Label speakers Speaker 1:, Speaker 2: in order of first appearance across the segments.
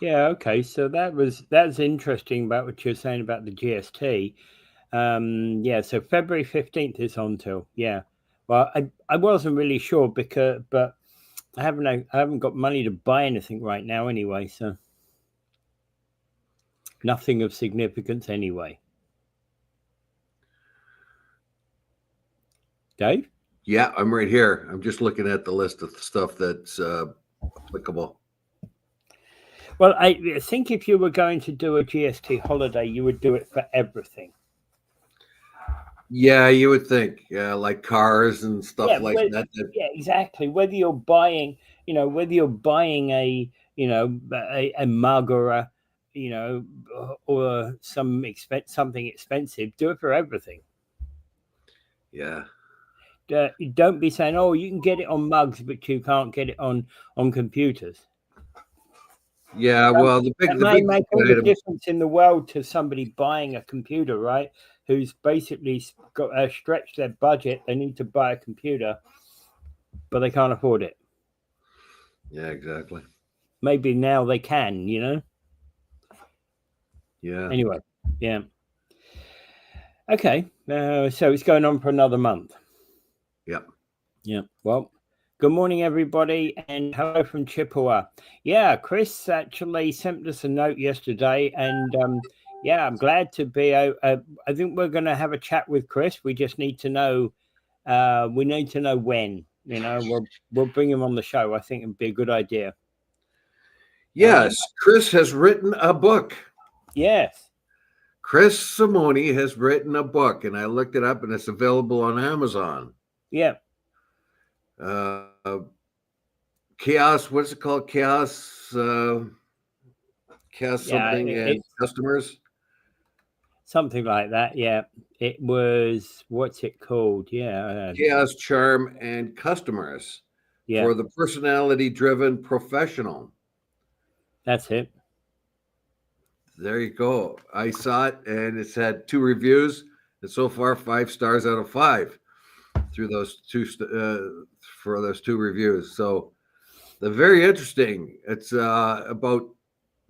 Speaker 1: Yeah, okay. So that's interesting about what you're saying about the GST. Yeah, so February 15th is on till. Yeah. Well, I wasn't really sure but I haven't got money to buy anything right now anyway, so nothing of significance anyway. Dave?
Speaker 2: Yeah, I'm right here. I'm just looking at the list of stuff that's applicable.
Speaker 1: Well, I think if you were going to do a GST holiday, you would do it for everything.
Speaker 2: Yeah, you would think, yeah, like cars and stuff
Speaker 1: Yeah,
Speaker 2: like that.
Speaker 1: yeah, exactly. Whether you're buying a mug or you know, or something expensive, do it for everything.
Speaker 2: Yeah,
Speaker 1: Don't be saying, "Oh, you can get it on mugs, but you can't get it on computers."
Speaker 2: yeah.
Speaker 1: That,
Speaker 2: Well,
Speaker 1: that
Speaker 2: the
Speaker 1: may
Speaker 2: big
Speaker 1: make all
Speaker 2: ticket
Speaker 1: the
Speaker 2: items.
Speaker 1: difference in the world to somebody buying a computer, right? Who's basically got stretched their budget. They need to buy a computer, but they can't afford it.
Speaker 2: Yeah, exactly.
Speaker 1: Maybe now they can.
Speaker 2: Yeah,
Speaker 1: Anyway, yeah. Okay. So it's going on for another month.
Speaker 2: yeah.
Speaker 1: Yeah. Well, good morning, everybody, and hello from Chippewa. Yeah, Chris actually sent us a note yesterday, and yeah, I'm glad to be. I think we're going to have a chat with Chris. We just need to know. We need to know when. We'll bring him on the show. I think it'd be a good idea. Uh,
Speaker 2: Yes, Chris has written a book.
Speaker 1: yes.
Speaker 2: Chris Simoni has written a book, and I looked it up, and it's available on Amazon.
Speaker 1: Yeah.
Speaker 2: Uh, Chaos, what's it called? Chaos
Speaker 1: Yeah.
Speaker 2: something and customers.
Speaker 1: Something like that. Yeah. It was. What's it called? Yeah.
Speaker 2: Chaos, charm, and customers
Speaker 1: Yeah.
Speaker 2: for the personality-driven professional.
Speaker 1: That's it.
Speaker 2: There you go. I saw it, and it's had 2 reviews, and so far 5 stars out of 5 through those for those 2 reviews. So they're very interesting. It's about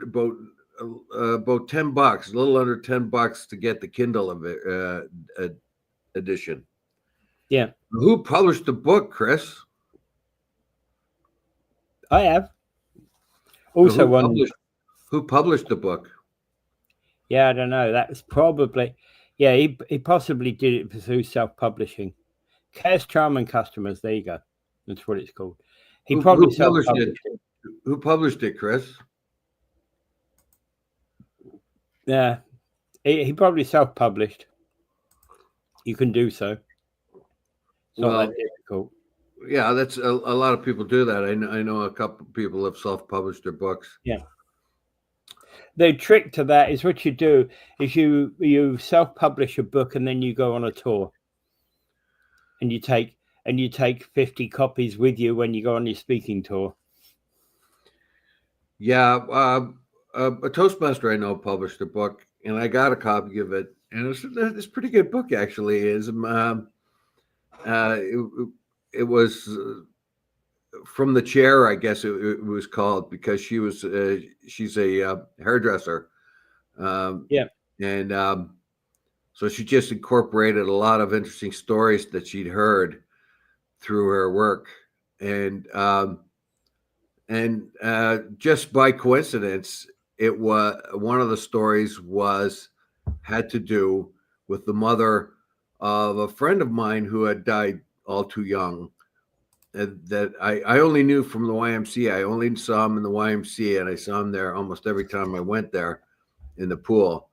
Speaker 2: about $10, a little under $10 to get the Kindle of it, edition.
Speaker 1: Yeah.
Speaker 2: Who published the book, Chris?
Speaker 1: I have.
Speaker 2: So
Speaker 1: Also one.
Speaker 2: who published the book?
Speaker 1: Yeah, I don't know. That was probably. Yeah, he possibly did it through self-publishing. Chaos Charm and Customers. There you go. That's what it's called. He probably
Speaker 2: Who published it?
Speaker 1: self-published it.
Speaker 2: Who published it, Chris?
Speaker 1: Yeah, he probably self-published. You can do so. It's not
Speaker 2: Well,
Speaker 1: that difficult.
Speaker 2: yeah, that's a lot of people do that. I know a couple people have self-published their books.
Speaker 1: Yeah. The trick to that is what you do is you self-publish a book and then you go on a tour, and you take 50 copies with you when you go on your speaking tour.
Speaker 2: Yeah, a Toastmaster I know published a book, and I got a copy of it, and it's a pretty good book actually. It, it was from the chair, I guess it was called, because she's a hairdresser,
Speaker 1: Yeah.
Speaker 2: and so she just incorporated a lot of interesting stories that she'd heard through her work, and just by coincidence, it was one of the stories had to do with the mother of a friend of mine who had died all too young. That I only knew from the YMCA. I only saw him in the YMCA, and I saw him there almost every time I went there in the pool.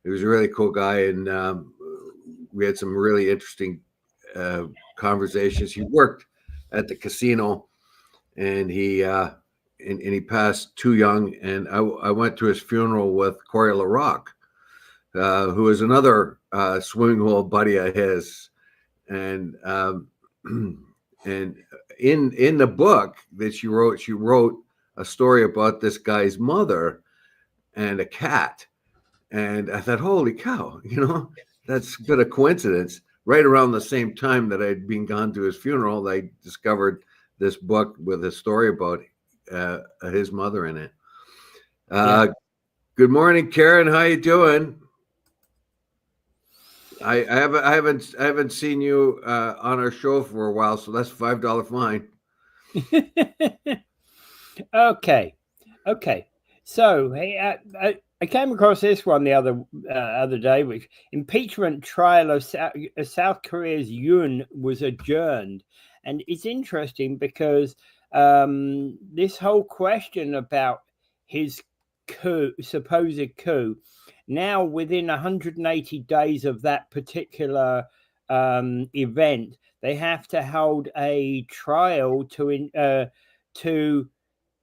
Speaker 2: He was a really cool guy, and we had some really interesting conversations. He worked at the casino, and he passed too young. And I went to his funeral with Corey LaRock, who is another swimming hole buddy of his, and and in the book that she wrote a story about this guy's mother and a cat. And I thought, holy cow, that's been a coincidence. Right around the same time that I'd been gone to his funeral, I discovered this book with a story about his mother in it. Good morning, Karen. How you doing? I haven't seen you on our show for a while, so that's $5 fine.
Speaker 1: Okay. So, hey, I came across this one the other day, which impeachment trial of South Korea's Yoon was adjourned, and it's interesting because this whole question about his supposed coup, now within 180 days of that particular event, they have to hold a trial to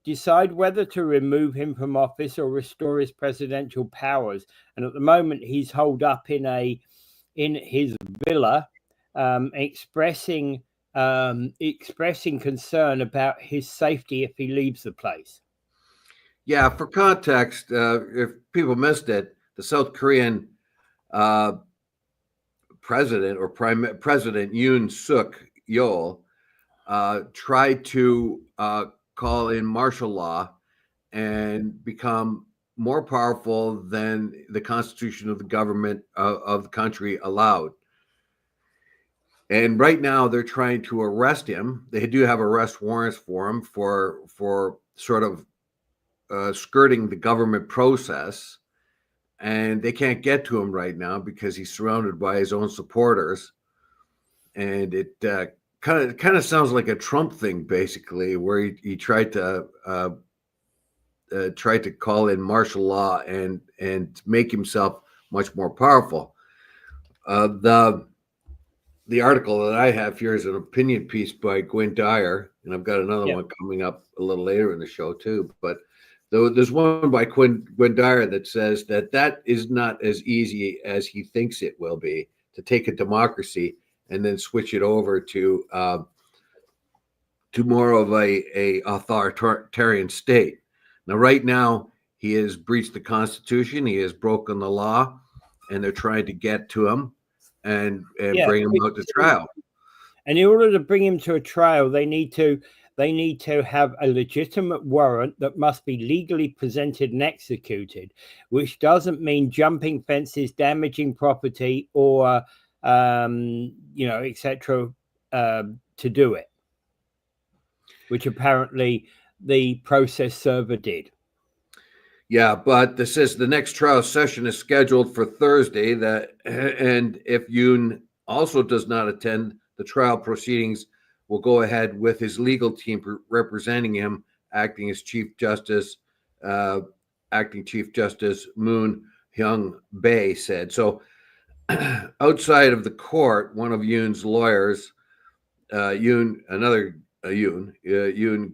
Speaker 1: decide whether to remove him from office or restore his presidential powers. And at the moment, he's holed up in his villa, expressing concern about his safety if he leaves the place.
Speaker 2: Yeah, for context, if people missed it, the South Korean president or President Yoon Suk Yeol tried to call in martial law and become more powerful than the constitution of the government of the country allowed. And right now they're trying to arrest him. They do have arrest warrants for him for sort of skirting the government process. And they can't get to him right now because he's surrounded by his own supporters. And it kind of sounds like a Trump thing, basically, where he tried to call in martial law and make himself much more powerful. The article that I have here is an opinion piece by Gwen Dyer, and I've got another one coming up a little later in the show too. But there's one by Gwen Dyer that says that is not as easy as he thinks it will be to take a democracy and then switch it over to more of a authoritarian state. Now, right now, he has breached the Constitution. He has broken the law, and they're trying to get to him and bring him out to trial.
Speaker 1: And in order to bring him to a trial, they need to have a legitimate warrant that must be legally presented and executed, which doesn't mean jumping fences, damaging property, or etc. To do it, which apparently the process server did.
Speaker 2: Yeah, but this says the next trial session is scheduled for Thursday. And if Yoon also does not attend, the trial proceedings will go ahead with his legal team representing him, acting Chief Justice Moon Hyung Bae said. So outside of the court, one of Yoon's lawyers, Yoon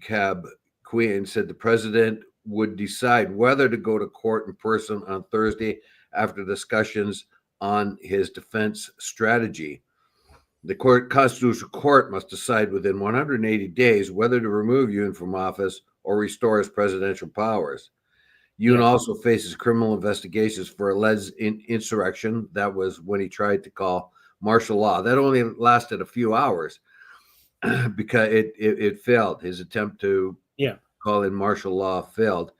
Speaker 2: Cab Queen, said the president would decide whether to go to court in person on Thursday after discussions on his defense strategy. The Constitutional Court must decide within 180 days whether to remove Yoon from office or restore his presidential powers. Yoon also faces criminal investigations for alleged insurrection. That was when he tried to call martial law. That only lasted a few hours because it failed. His attempt to call in martial law failed,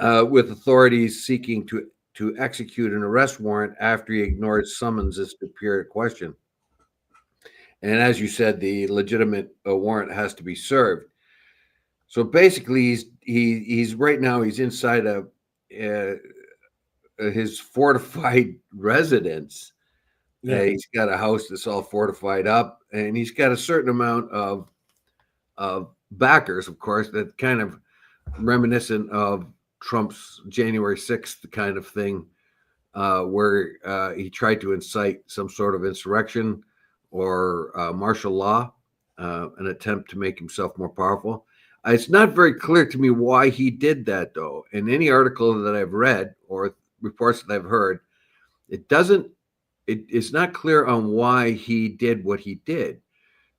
Speaker 2: with authorities seeking to execute an arrest warrant after he ignored summonses to appear at question. And as you said, the legitimate warrant has to be served. So basically, he's right now he's inside his fortified residence. He's got a house that's all fortified up, and he's got a certain amount of backers, of course, that kind of reminiscent of Trump's January 6th kind of thing, where he tried to incite some sort of insurrection or martial law, an attempt to make himself more powerful. It's not very clear to me why he did that, though. In any article that I've read or reports that I've heard, it's not clear on why he did what he did.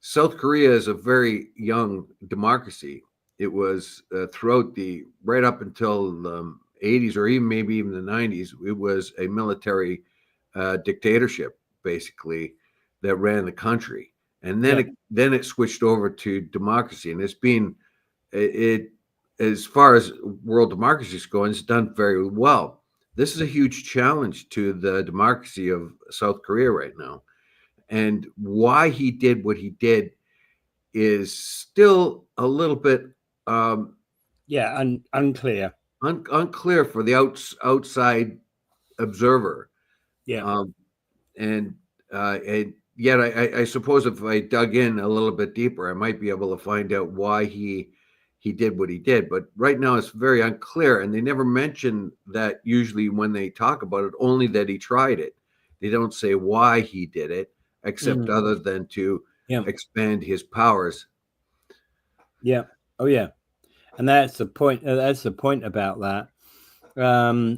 Speaker 2: South Korea is a very young democracy. It was throughout right up until the 80s or maybe even the 90s, it was a military dictatorship, basically, that ran the country. And then it switched over to democracy. And as far as world democracy is going, it's done very well. This is a huge challenge to the democracy of South Korea right now. And why he did what he did is still a little bit
Speaker 1: unclear.
Speaker 2: Unclear for the outside observer.
Speaker 1: Yeah.
Speaker 2: And yet I suppose if I dug in a little bit deeper, I might be able to find out why he did what he did. But right now it's very unclear, and they never mention that usually when they talk about it, only that he tried it. They don't say why he did it, except other than to expand his powers.
Speaker 1: Yeah. Oh, yeah. And that's the point. That's the point about that.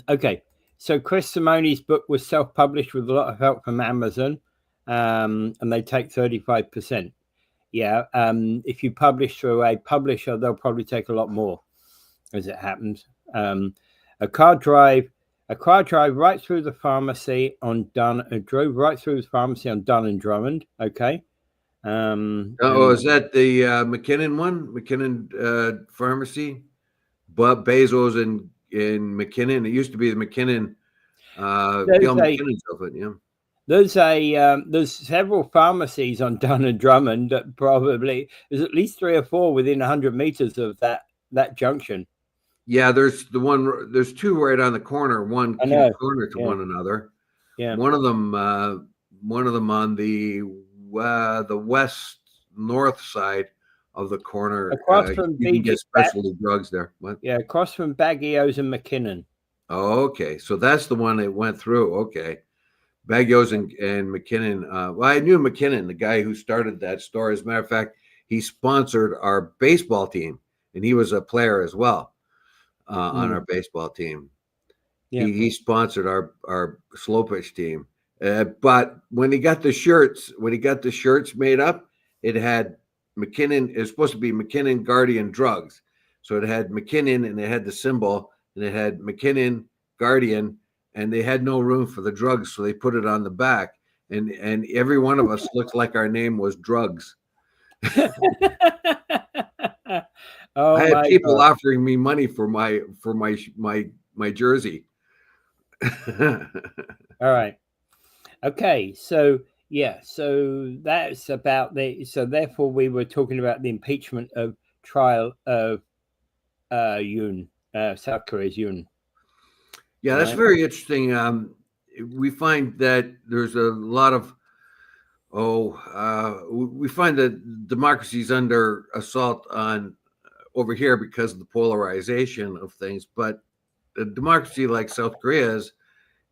Speaker 1: Okay. So Chris Simone's book was self-published with a lot of help from Amazon, and they take 35%. Yeah. If you publish through a publisher, they'll probably take a lot more, as it happens. A car drive right through the pharmacy on drove right through the pharmacy on Dunn and Drummond. Okay.
Speaker 2: Is that the McKinnon one? McKinnon Pharmacy? Bob Bezos in McKinnon. It used to be the McKinnon. Gail McKinnon's of it, yeah.
Speaker 1: There's several pharmacies on Dunn and Drummond that probably there's at least 3 or 4 within 100 meters of that junction.
Speaker 2: Yeah, there's 2 right on the corner, one corner to one another.
Speaker 1: Yeah.
Speaker 2: One of them on the west north side of the corner.
Speaker 1: Across from
Speaker 2: you can get specialty drugs there. What?
Speaker 1: Yeah, across from Baggio's and McKinnon.
Speaker 2: Oh, okay. So that's the one that went through. Okay. Baggio's and McKinnon. Well, I knew McKinnon, the guy who started that store. As a matter of fact, he sponsored our baseball team, and he was a player as well on our baseball team. Yeah. He sponsored our slow pitch team. But when he got the shirts made up, it had McKinnon. It was supposed to be McKinnon Guardian Drugs. So it had McKinnon, and it had the symbol, and it had McKinnon Guardian, and they had no room for the drugs, so they put it on the back. And every one of us looked like our name was Drugs. I had people offering me money for my jersey.
Speaker 1: All right. Okay, so that's about so therefore we were talking about the impeachment of trial of Yoon, South Korea's Yoon.
Speaker 2: Yeah, that's very interesting. We find that there's a lot of we find that democracy is under assault over here because of the polarization of things, but a democracy like South Korea's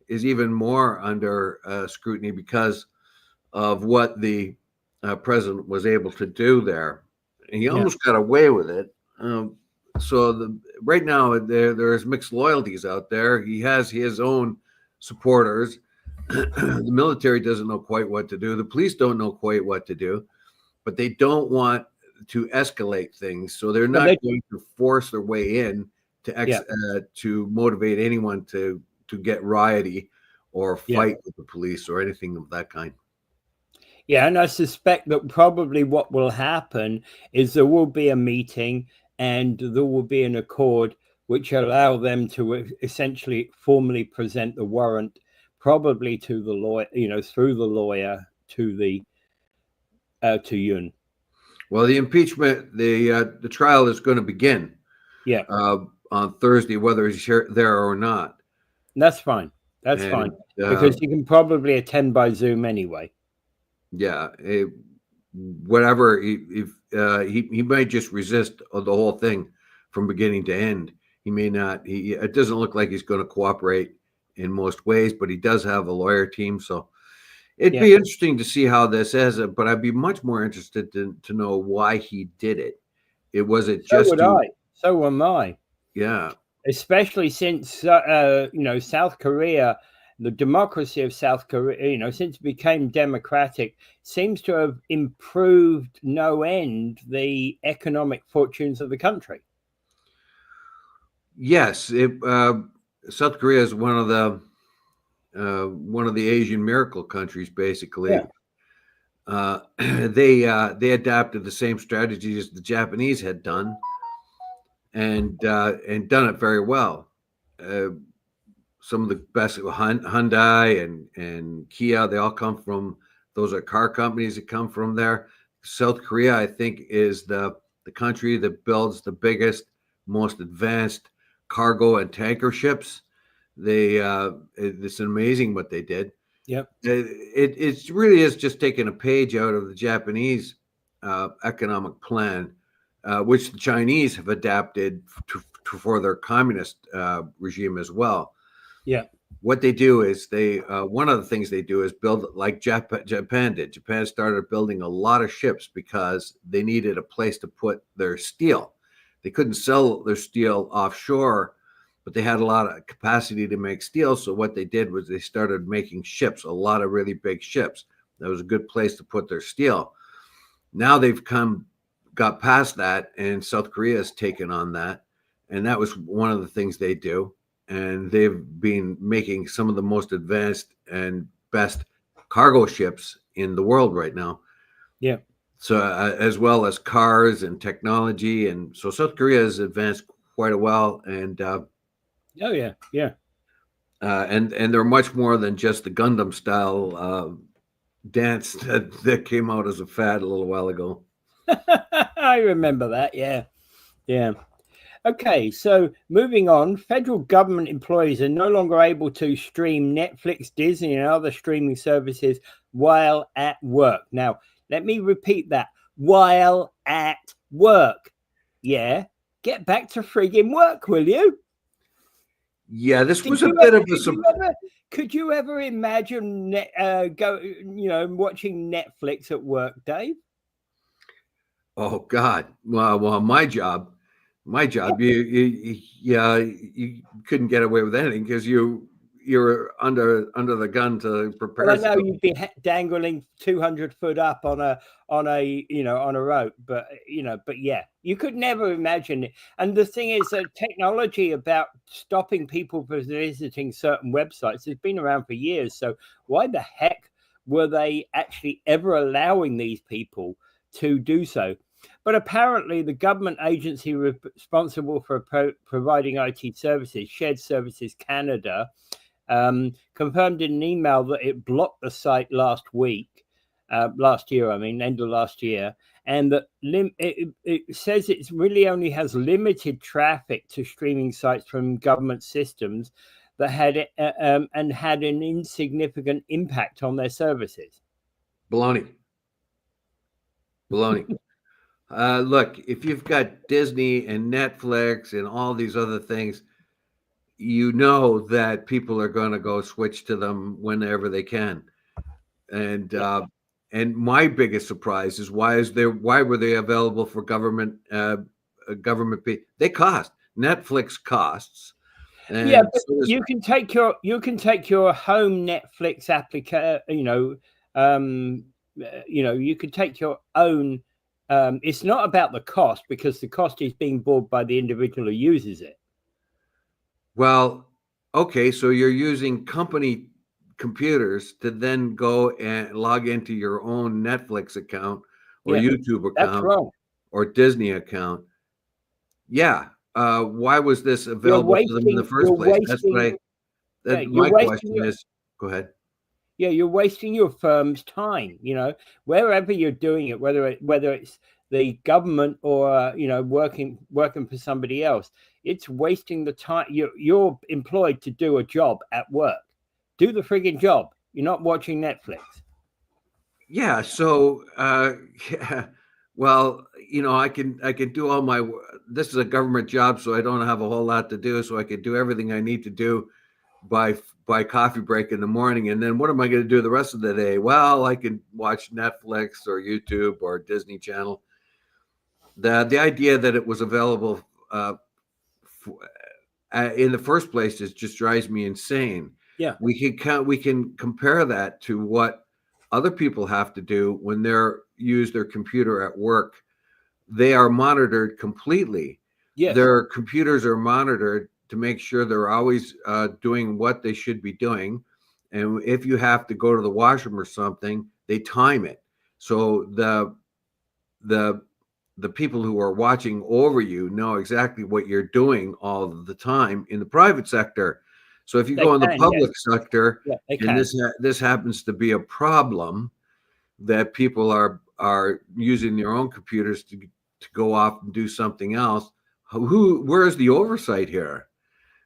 Speaker 2: is even more under scrutiny because of what the president was able to do there. And he almost got away with it. Right now there's mixed loyalties out there. He has his own supporters. The military doesn't know quite what to do. The police don't know quite what to do, but they don't want to escalate things. So they're not going to force their way in to motivate anyone to get rioty or fight with the police or anything of that kind.
Speaker 1: Yeah, and I suspect that probably what will happen is there will be a meeting and there will be an accord which allow them to essentially formally present the warrant, probably to the lawyer, through the lawyer to Yoon.
Speaker 2: Well, the impeachment, the trial is going to begin.
Speaker 1: Yeah.
Speaker 2: On Thursday, whether he's there or not.
Speaker 1: That's fine. That's fine because you can probably attend by Zoom anyway.
Speaker 2: Yeah, whatever. If he might just resist the whole thing from beginning to end. He may not. It doesn't look like he's going to cooperate in most ways, but he does have a lawyer team, so it'd be interesting to see how this is. But I'd be much more interested to know why he did it.
Speaker 1: So am I.
Speaker 2: Yeah.
Speaker 1: Especially since, South Korea, the democracy of South Korea, since it became democratic, seems to have improved no end the economic fortunes of the country.
Speaker 2: Yes. South Korea is one of the Asian miracle countries, basically. Yeah. They adapted the same strategies the Japanese had done. and done it very well. Some of the best Hyundai and Kia, they all come from, those are car companies that come from there. South Korea, I think, is the country that builds the biggest, most advanced cargo and tanker ships. It's amazing what they did.
Speaker 1: Yep.
Speaker 2: It really is just taking a page out of the Japanese economic plan, which the Chinese have adapted for their communist regime as well.
Speaker 1: Yeah.
Speaker 2: What they do is one of the things they do is build like Japan did. Japan started building a lot of ships because they needed a place to put their steel. They couldn't sell their steel offshore, but they had a lot of capacity to make steel. So what they did was they started making ships, a lot of really big ships. That was a good place to put their steel. Now they've got past that, and South Korea has taken on that. And that was one of the things they do. And they've been making some of the most advanced and best cargo ships in the world right now.
Speaker 1: Yeah.
Speaker 2: So as well as cars and technology. And so South Korea has advanced quite a while. And
Speaker 1: oh yeah, yeah.
Speaker 2: And they're much more than just the Gundam style dance that came out as a fad a little while ago.
Speaker 1: I remember that. Yeah. Yeah. Okay, so moving on, federal government employees are no longer able to stream Netflix, Disney, and other streaming services while at work. Now, let me repeat that. While at work. Yeah. Get back to frigging work, will you?
Speaker 2: Yeah, this was a bit of a...
Speaker 1: Could you ever imagine watching Netflix at work, Dave?
Speaker 2: Oh, God. Well, my job, you couldn't get away with anything because you're under the gun to prepare.
Speaker 1: Well, I know you'd be dangling 200 foot up on a rope, but yeah, you could never imagine it. And the thing is that technology about stopping people from visiting certain websites has been around for years. So why the heck were they actually ever allowing these people to do so? But apparently the government agency responsible for providing IT services, Shared Services Canada, confirmed in an email that it blocked the site end of last year, and that it says it really only has limited traffic to streaming sites from government systems that had an insignificant impact on their services.
Speaker 2: Baloney. Look, if you've got Disney and Netflix and all these other things, you know that people are going to go switch to them whenever they can. And my biggest surprise is why were they available for government they cost. Netflix costs.
Speaker 1: And yeah, but you can take your home Netflix application, you can take your own. It's not about the cost because the cost is being borne by the individual who uses it.
Speaker 2: Well, okay, so you're using company computers to then go and log into your own Netflix account or YouTube account or Disney account. Yeah. Why was this available to them in the first place? That's what my question is. Go ahead.
Speaker 1: Yeah, you're wasting your firm's time, wherever you're doing it, whether it's the government or, working for somebody else. It's wasting the time. You're employed to do a job at work. Do the friggin' job. You're not watching Netflix.
Speaker 2: Yeah. So, well, I can do all my. This is a government job, so I don't have a whole lot to do. So I can do everything I need to do by coffee break in the morning. And then what am I going to do the rest of the day? Well, I can watch Netflix or YouTube or Disney Channel. The idea that it was available in the first place just drives me insane.
Speaker 1: Yeah,
Speaker 2: we can compare that to what other people have to do when use their computer at work. They are monitored completely.
Speaker 1: Yes.
Speaker 2: Their computers are monitored to make sure they're always doing what they should be doing. And if you have to go to the washroom or something, they time it. So the the people who are watching over you know exactly what you're doing all of the time in the private sector. So if you go in the public sector, and this happens to be a problem that people are using their own computers to go off and do something else, where's the oversight here?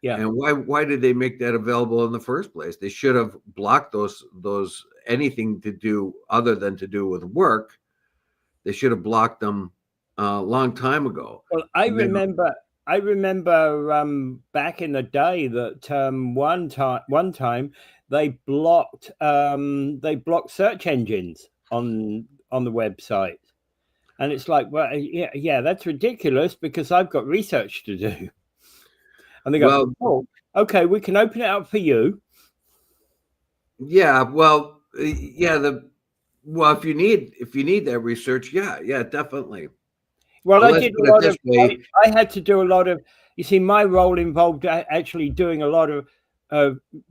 Speaker 1: Yeah.
Speaker 2: And why did they make that available in the first place? They should have blocked those anything to do other than to do with work. They should have blocked them a long time ago.
Speaker 1: Well, I remember back in the day that one time they blocked search engines on the website, and it's like, well, yeah, that's ridiculous because I've got research to do. And they go, oh, okay, we can open it up for you.
Speaker 2: Yeah, well, yeah, well, if you need that research, yeah, definitely.
Speaker 1: Well, I did a lot of. I had to do a lot of. You see, my role involved actually doing a lot of.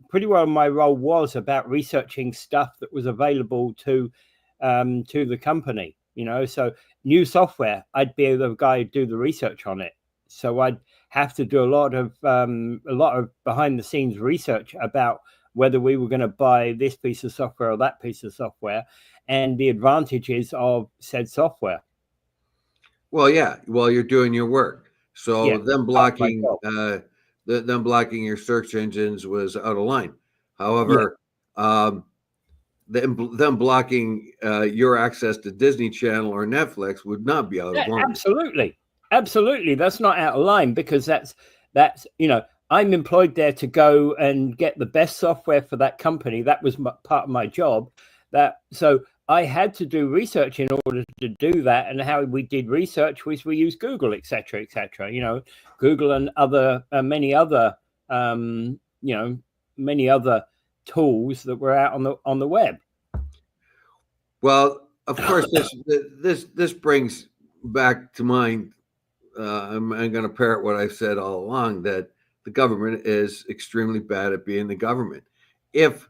Speaker 1: Pretty well, my role was about researching stuff that was available to the company. You know, so new software, I'd be the guy who'd do the research on it. So I'd have to do a lot of behind the scenes research about whether we were going to buy this piece of software or that piece of software and the advantages of said software.
Speaker 2: Well, yeah, while you're doing your work. So them blocking your search engines was out of line. However, them blocking your access to Disney Channel or Netflix would not be out of line.
Speaker 1: Absolutely, that's not out of line because that's I'm employed there to go and get the best software for that company. That was part of my job. So I had to do research in order to do that. And how we did research was we used Google, etc., etc. You know, Google and many other tools that were out on the web.
Speaker 2: Well, of course, this brings back to mind. I'm going to parrot what I've said all along, that the government is extremely bad at being the government. If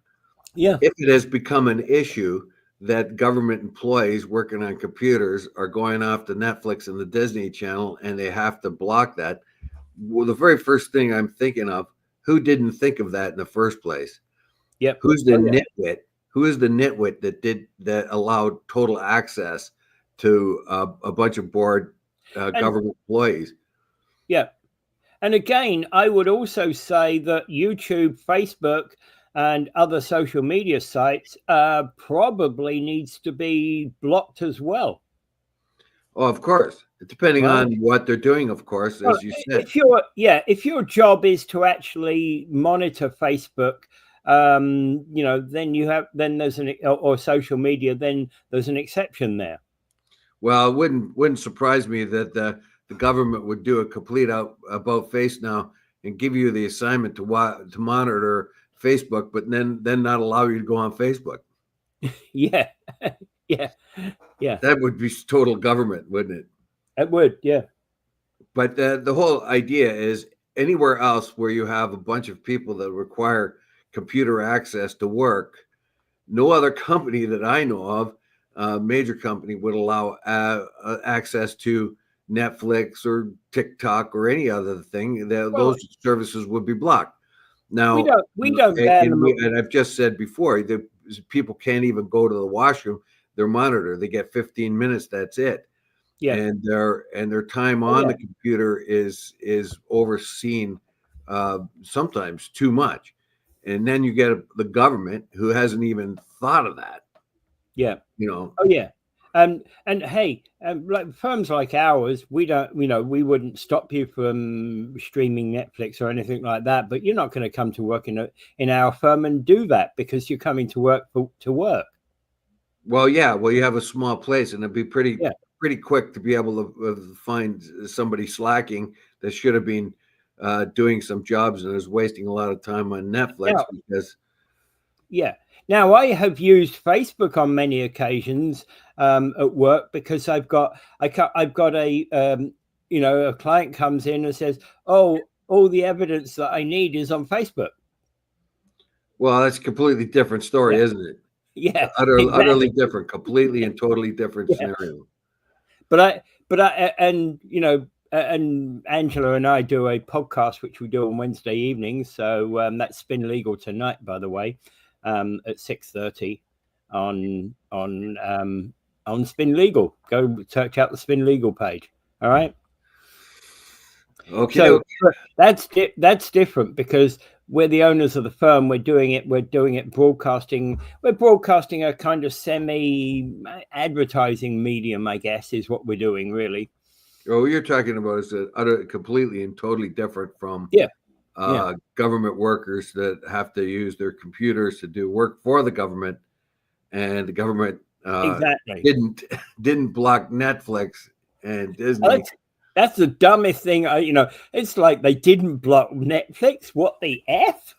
Speaker 2: it has become an issue that government employees working on computers are going off to Netflix and the Disney Channel and they have to block that, well, the very first thing I'm thinking of, who didn't think of that in the first place? Who's the nitwit? Who is the nitwit that allowed total access to a bunch of bored government employees?
Speaker 1: Yeah. And again, I would also say that YouTube, Facebook, and other social media sites probably needs to be blocked as well.
Speaker 2: Oh, of course. Depending on what they're doing, of course, as you said.
Speaker 1: If your job is to actually monitor Facebook, then there's or social media, then there's an exception there.
Speaker 2: Well, it wouldn't surprise me that the government would do a complete about face now and give you the assignment to monitor Facebook, but then not allow you to go on Facebook.
Speaker 1: Yeah.
Speaker 2: That would be total government, wouldn't it?
Speaker 1: It would, yeah.
Speaker 2: But the whole idea is anywhere else where you have a bunch of people that require computer access to work, no other company that I know of, major company, would allow access to Netflix or TikTok or any other thing. Those services would be blocked. Now
Speaker 1: we don't ban them.
Speaker 2: And I've just said before, the people can't even go to the washroom. They're monitored. They get 15 minutes. That's it. Yeah. And their time on the computer is overseen sometimes too much. And then you get the government who hasn't even thought of that.
Speaker 1: Yeah.
Speaker 2: You know.
Speaker 1: Oh yeah. And hey, like firms like ours, we wouldn't stop you from streaming Netflix or anything like that. But you're not going to come to work in our firm and do that because you're coming to work to work.
Speaker 2: Well, yeah. Well, you have a small place, and it'd be pretty quick to be able to find somebody slacking that should have been doing some jobs and is wasting a lot of time on Netflix because. Yeah.
Speaker 1: Now, I have used Facebook on many occasions at work because I've got a client comes in and says, "Oh, all the evidence that I need is on Facebook."
Speaker 2: Well, that's a completely different story, isn't it?
Speaker 1: Yeah,
Speaker 2: utterly different, completely and totally different scenario.
Speaker 1: and and Angela and I do a podcast which we do on Wednesday evenings. So that's Spin Legal tonight, by the way, at 6:30 on Spin Legal. Go search out the Spin Legal page. All right.
Speaker 2: Okay.
Speaker 1: So that's different because we're the owners of the firm. We're doing it broadcasting. We're broadcasting a kind of semi advertising medium, I guess, is what we're doing really.
Speaker 2: What you're talking about is completely and totally different from government workers that have to use their computers to do work for the government, and the government
Speaker 1: exactly
Speaker 2: didn't block Netflix and Disney.
Speaker 1: That's the dumbest thing. It's like they didn't block Netflix. What the F?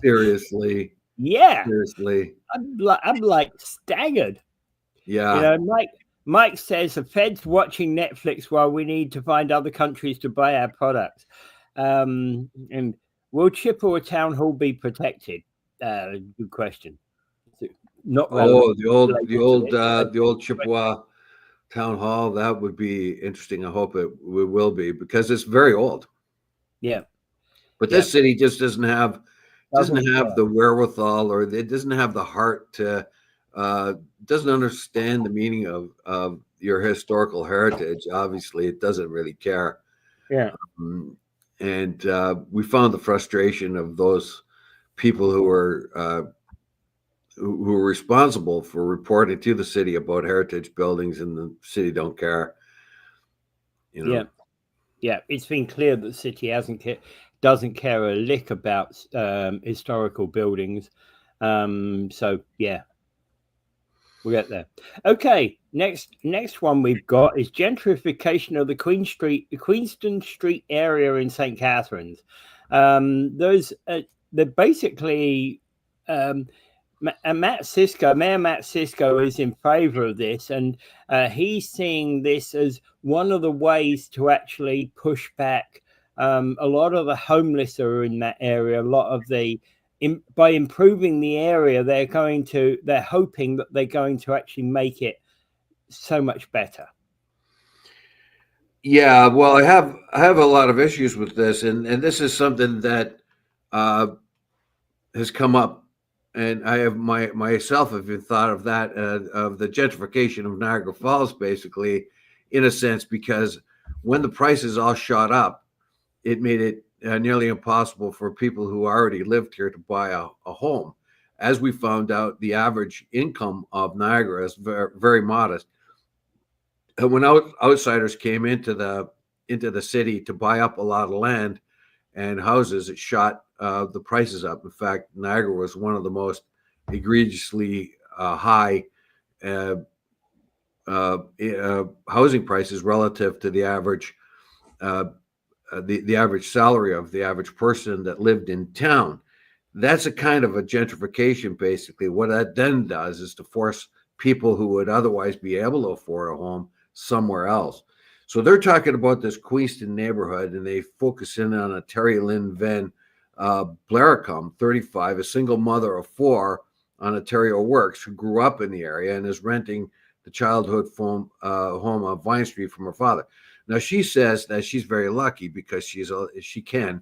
Speaker 2: Seriously.
Speaker 1: Yeah.
Speaker 2: Seriously.
Speaker 1: I'm like staggered.
Speaker 2: Yeah.
Speaker 1: Mike says the Fed's watching Netflix while we need to find other countries to buy our products. And will Chippewa Town Hall be protected? Good question. Not
Speaker 2: the old Chippewa Town Hall. That would be interesting. I hope it will be, because it's very old.
Speaker 1: Yeah.
Speaker 2: But this city just doesn't have the wherewithal, or it doesn't have the heart to doesn't understand the meaning of your historical heritage. Obviously, it doesn't really care.
Speaker 1: Yeah.
Speaker 2: And we found the frustration of those people who were responsible for reporting to the city about heritage buildings, and the city don't care.
Speaker 1: Yeah. It's been clear that the city doesn't care a lick about historical buildings. So yeah. We'll get there. Okay, next one we've got is gentrification of the Queenston Street area in St. Catharines. They're basically Mayor Matt Cisco is in favor of this, and he's seeing this as one of the ways to actually push back a lot of the homeless are in that area. A lot of by improving the area, they're hoping that they're going to actually make it so much better.
Speaker 2: Yeah, well, I have a lot of issues with this, and this is something that has come up, and I have myself have thought of that of the gentrification of Niagara Falls, basically, in a sense, because when the prices all shot up, it made it nearly impossible for people who already lived here to buy a home. As we found out, the average income of Niagara is very, very modest. And when outsiders came into the city to buy up a lot of land and houses, it shot the prices up. In fact, Niagara was one of the most egregiously high housing prices relative to the average the average salary of the average person that lived in town. That's a kind of a gentrification, basically. What that then does is to force people who would otherwise be able to afford a home somewhere else. So they're talking about this Queenston neighborhood, and they focus in on a Terry Lynn Venn Blaricum, 35, a single mother of 4 on Ontario Works, who grew up in the area and is renting the childhood home on Vine Street from her father. Now, she says that she's very lucky because she can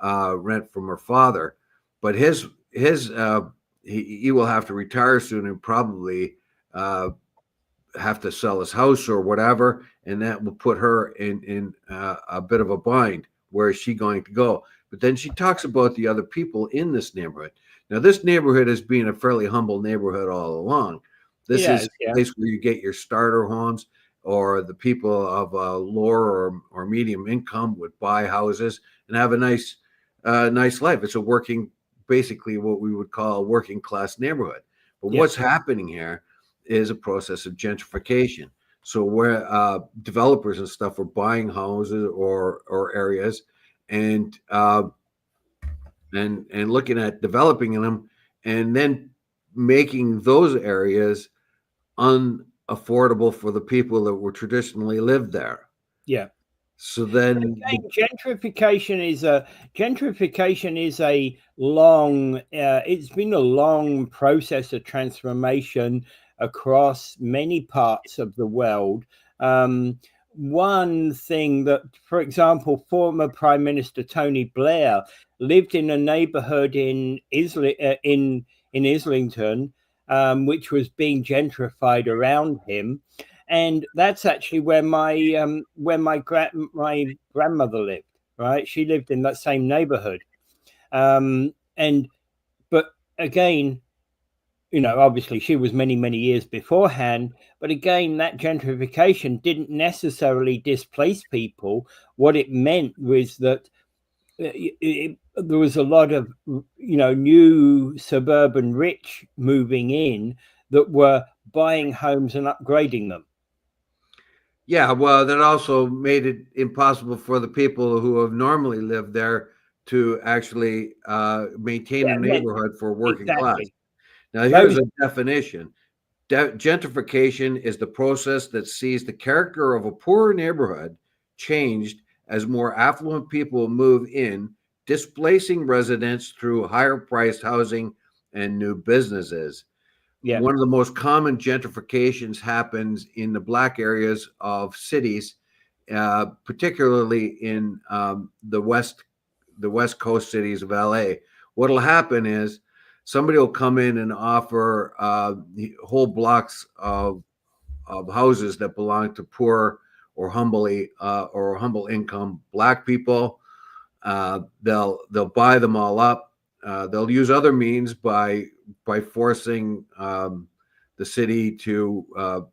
Speaker 2: rent from her father, but he will have to retire soon and probably have to sell his house or whatever, and that will put her in a bit of a bind. Where is she going to go? But then she talks about the other people in this neighborhood. Now, this neighborhood has been a fairly humble neighborhood all along. This is a place where you get your starter homes, or the people of lower or medium income would buy houses and have a nice life. It's basically what we would call a working class neighborhood. But what's happening here is a process of gentrification. So where developers and stuff are buying houses or areas and looking at developing them, and then making those areas unaffordable for the people that were traditionally lived there.
Speaker 1: Yeah.
Speaker 2: So then
Speaker 1: gentrification is a long it's been a long process of transformation across many parts of the world. One thing that, for example, former Prime Minister Tony Blair lived in a neighborhood in Islington, which was being gentrified around him, and that's actually where my grandmother lived. Right, she lived in that same neighborhood, and but again, obviously she was many years beforehand, but again, that gentrification didn't necessarily displace people. What it meant was that there was a lot of new suburban rich moving in that were buying homes and upgrading them.
Speaker 2: Yeah, well, that also made it impossible for the people who have normally lived there to actually maintain a
Speaker 1: Yeah,
Speaker 2: neighborhood for working class.
Speaker 1: exactly.
Speaker 2: Now, here's
Speaker 1: Those
Speaker 2: a definition. Gentrification is the process that sees the character of a poorer neighborhood changed as more affluent people move in, displacing residents through higher priced housing and new businesses.
Speaker 1: Yeah,
Speaker 2: One of the most common gentrifications happens in the black areas of cities, particularly in the West Coast cities of LA. What'll happen is somebody will come in and offer whole blocks of houses that belong to poor or humble income black people. They'll buy them all up. They'll use other means by forcing the city to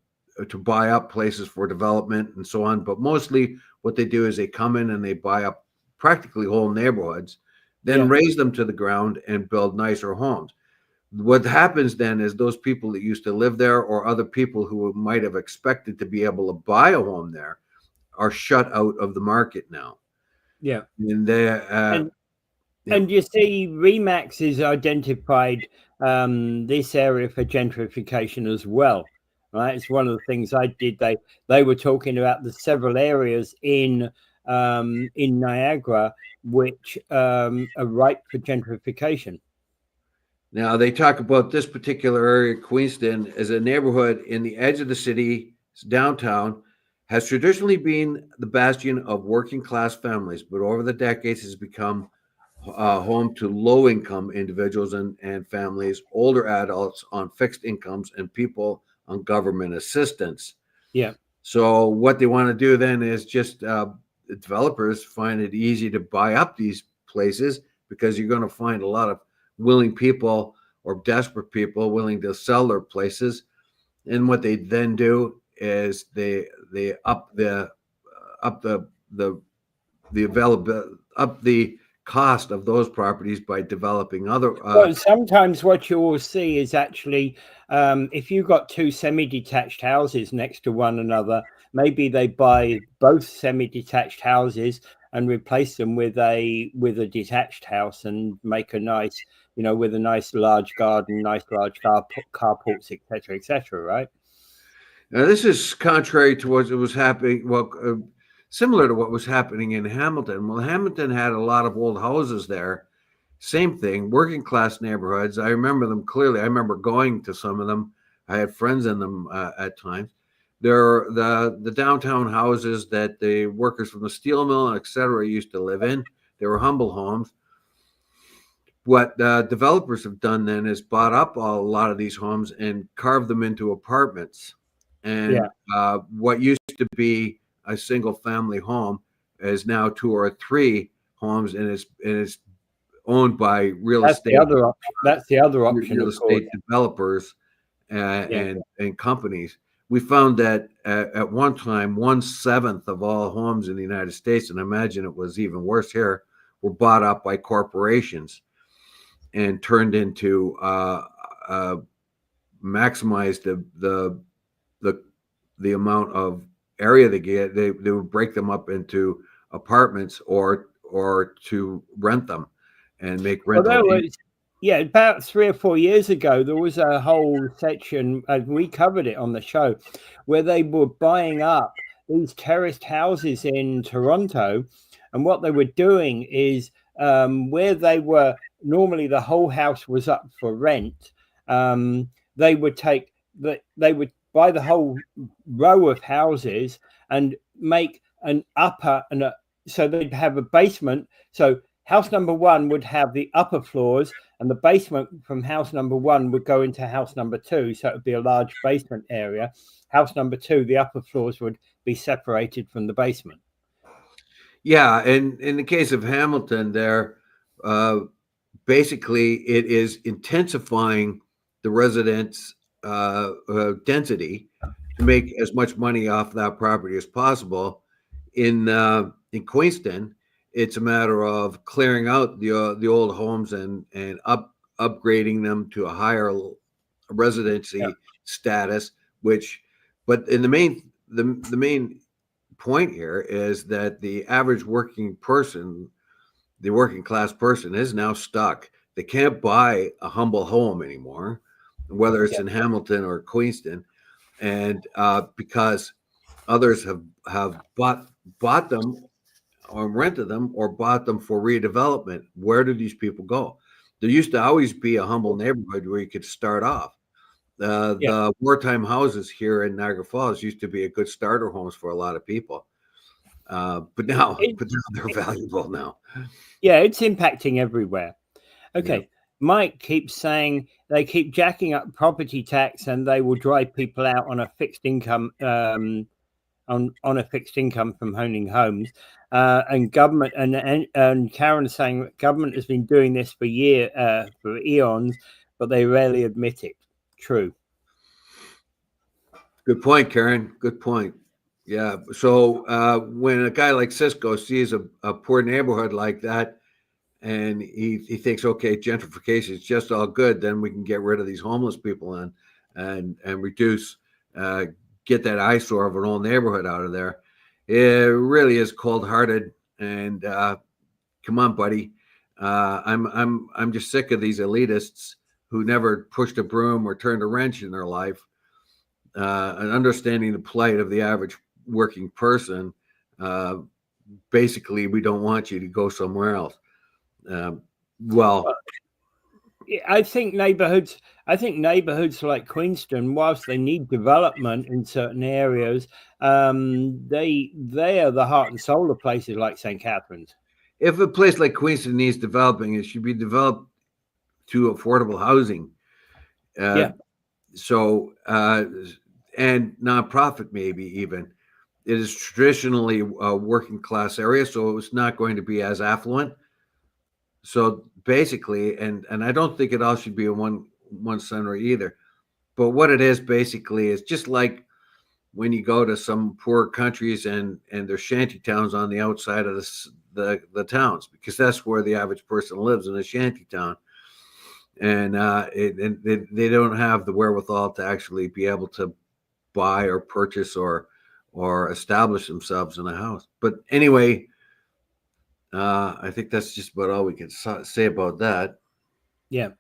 Speaker 2: buy up places for development and so on. But mostly, what they do is they come in and they buy up practically whole neighborhoods, then
Speaker 1: yeah,
Speaker 2: raise them to the ground and build nicer homes. What happens then is those people that used to live there or other people who might have expected to be able to buy a home there are shut out of the market now.
Speaker 1: yeah.
Speaker 2: And they,
Speaker 1: And
Speaker 2: yeah.
Speaker 1: And you see, Remax has identified this area for gentrification as well, right? It's one of the things I did. They were talking about the several areas in Niagara which are ripe for gentrification.
Speaker 2: Now they talk about this particular area, Queenston, as a neighborhood in the edge of the city, downtown, has traditionally been the bastion of working class families, but over the decades has become home to low income individuals and families, older adults on fixed incomes, and people on government assistance.
Speaker 1: Yeah.
Speaker 2: So, what they want to do then is just developers find it easy to buy up these places because you're going to find a lot of willing people or desperate people willing to sell their places. And what they then do is they up the availability up the cost of those properties by developing other
Speaker 1: Well, sometimes what you will see is actually if you've got two semi-detached houses next to one another, maybe they buy both semi-detached houses and replace them with a detached house and make a nice, with a nice large garden, nice large carports, etc., right?
Speaker 2: Now, this is contrary to what was happening. Well, similar to what was happening in Hamilton. Well, Hamilton had a lot of old houses there. Same thing, working class neighborhoods. I remember them clearly. I remember going to some of them. I had friends in them at times. They're the downtown houses that the workers from the steel mill and et cetera used to live in. They were humble homes. What developers have done then is bought up a lot of these homes and carved them into apartments. And
Speaker 1: Yeah.
Speaker 2: what used to be a single family home is now two or three homes, and it's owned by
Speaker 1: That's the other option. That's the other option,
Speaker 2: real
Speaker 1: of course.
Speaker 2: estate developers
Speaker 1: Yeah.
Speaker 2: and companies. We found that at one time, 1/7 of all homes in the United States, and I imagine it was even worse here, were bought up by corporations and turned into maximize the amount of area they get. They would break them up into apartments or to rent them and make rental.
Speaker 1: Although yeah, about 3 or 4 years ago, there was a whole section, and we covered it on the show, where they were buying up these terraced houses in Toronto. And what they were doing is where they were normally the whole house was up for rent, they would take they would buy the whole row of houses and make an upper so they'd have a basement. So house number one would have the upper floors, and the basement from house number one would go into house number two. So it would be a large basement area. House number two, the upper floors would be separated from the basement.
Speaker 2: Yeah, and in the case of Hamilton, there, basically, it is intensifying the residents' density to make as much money off that property as possible. In Queenston, it's a matter of clearing out the old homes and upgrading them to a higher residency status. But in the main point here is that the average working person, the working class person, is now stuck. They can't buy a humble home anymore, whether it's in Hamilton or Queenston, and because others have bought them or rented them or bought them for redevelopment. Where do these people go? There used to always be a humble neighborhood where you could start off. The wartime houses here in Niagara Falls used to be a good starter homes for a lot of people, but now they're valuable now.
Speaker 1: Yeah, it's impacting everywhere. Okay, yeah. Mike keeps saying they keep jacking up property tax and they will drive people out on a fixed income on a fixed income from owning homes. And government and Karen is saying that government has been doing this for eons, but they rarely admit it. True.
Speaker 2: Good point, Karen. Good point. Yeah. So when a guy like Cisco sees a poor neighborhood like that, and he thinks, okay, gentrification is just all good, then we can get rid of these homeless people and reduce, get that eyesore of an old neighborhood out of there. It really is cold-hearted. And come on, buddy. I'm just sick of these elitists who never pushed a broom or turned a wrench in their life. And understanding the plight of the average working person, basically, we don't want you to go somewhere else.
Speaker 1: I think neighborhoods like Queenston, whilst they need development in certain areas, they are the heart and soul of places like St. Catharines.
Speaker 2: If a place like Queenston needs developing, it should be developed to affordable housing. So, and nonprofit, maybe even. It is traditionally a working class area, so it's not going to be as affluent. So basically, and I don't think it all should be a one center either. But what it is basically is just like when you go to some poor countries and there's shanty towns on the outside of the towns, because that's where the average person lives, in a shanty town. And they don't have the wherewithal to actually be able to buy or purchase or establish themselves in a house. But anyway, I think that's just about all we can say about that.
Speaker 1: Yeah.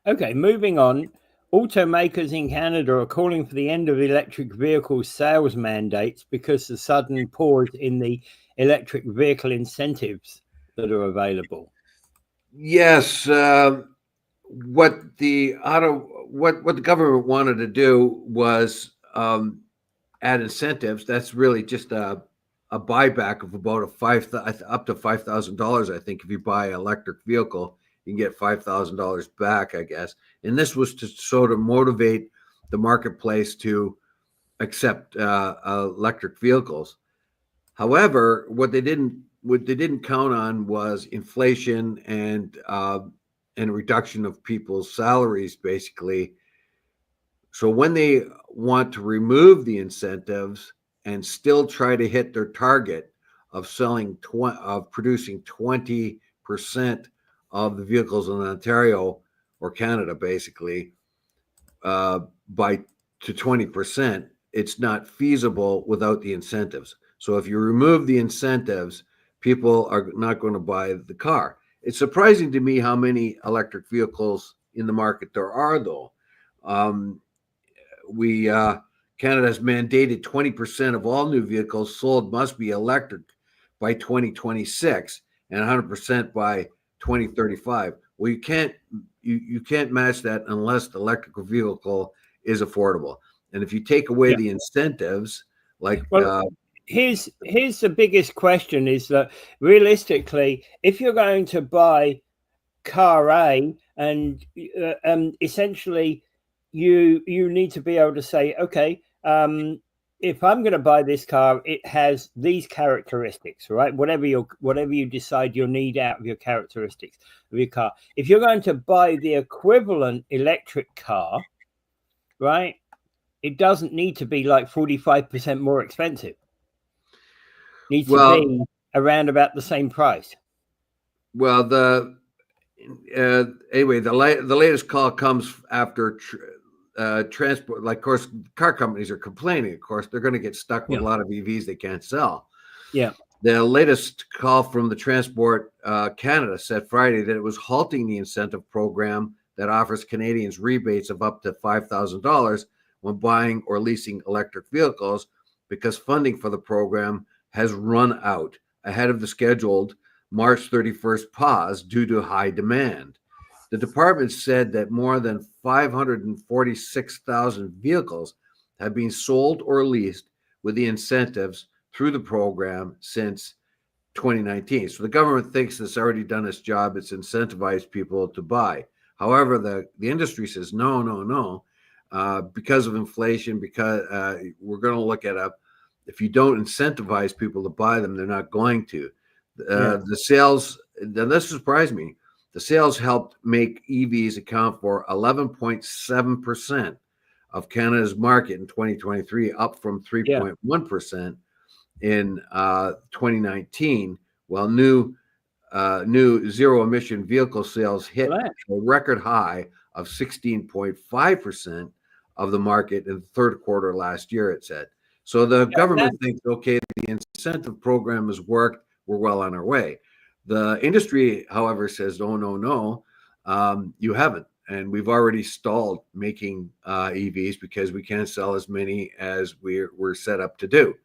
Speaker 1: Okay, moving on. Automakers in Canada are calling for the end of electric vehicle sales mandates because the sudden pause in the electric vehicle incentives that are available.
Speaker 2: Yes. What the government wanted to do was add incentives. That's really just a buyback of about up to $5,000. I think if you buy an electric vehicle, you can get $5,000 back, I guess. And this was to sort of motivate the marketplace to accept electric vehicles. However, what they didn't count on was inflation and reduction of people's salaries, basically. So when they want to remove the incentives and still try to hit their target of producing 20% of the vehicles in Ontario or Canada, basically, to 20%, it's not feasible without the incentives. So if you remove the incentives, people are not going to buy the car. It's surprising to me how many electric vehicles in the market there are, though. Canada's mandated 20% of all new vehicles sold must be electric by 2026 and 100% by 2035. Well, you can't match that unless the electrical vehicle is affordable. And if you take away
Speaker 1: Yeah.
Speaker 2: the incentives, like
Speaker 1: Well, here's the biggest question: is that realistically, if you're going to buy car A, and essentially you need to be able to say, okay, if I'm going to buy this car, it has these characteristics, right? Whatever you decide you'll need out of your characteristics of your car. If you're going to buy the equivalent electric car, right, it doesn't need to be like 45% more expensive. It needs to be around about the same price.
Speaker 2: Well, anyway, the latest call comes after transport. Like, of course, car companies are complaining. Of course, they're going to get stuck with a lot of EVs they can't sell.
Speaker 1: Yeah.
Speaker 2: The latest call from the Transport Canada said Friday that it was halting the incentive program that offers Canadians rebates of up to $5,000 when buying or leasing electric vehicles, because funding for the program has run out ahead of the scheduled March 31st pause due to high demand. The department said that more than 546,000 vehicles have been sold or leased with the incentives through the program since 2019. So the government thinks it's already done its job. It's incentivized people to buy. However, the industry says no, because of inflation, because we're going to look at if you don't incentivize people to buy them, they're not going to. The sales, then this surprised me. The sales helped make EVs account for 11.7% of Canada's market in 2023, up from 3.1% in 2019, while new zero emission vehicle sales hit a record high of 16.5% of the market in the third quarter last year, it said. So the government thinks, okay, the incentive program has worked. We're well on our way. The industry, however, says, no, you haven't. And we've already stalled making EVs because we can't sell as many as we're set up to do.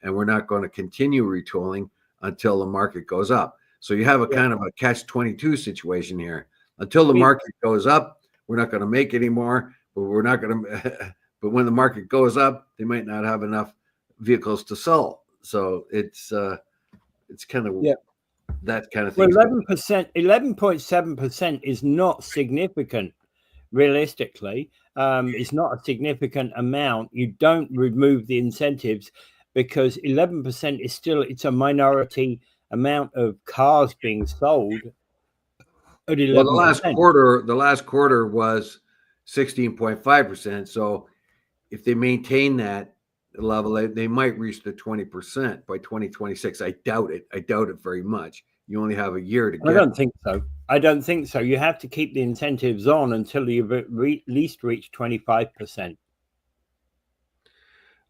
Speaker 2: And we're not going to continue retooling until the market goes up. So you have a kind of a catch-22 situation here. Until the market goes up, we're not going to make any more, but we're not going to. But when the market goes up, they might not have enough vehicles to sell. So it's kind of that kind of thing.
Speaker 1: Well, 11.7% is not significant. Realistically, it's not a significant amount. You don't remove the incentives, because 11% is still, it's a minority amount of cars being sold at 11%.
Speaker 2: Well, the last quarter was 16.5%. So if they maintain that level, they might reach the 20% by 2026. I doubt it. I doubt it very much. You only have a year to get.
Speaker 1: I don't think so. You have to keep the incentives on until you've at least reached 25%.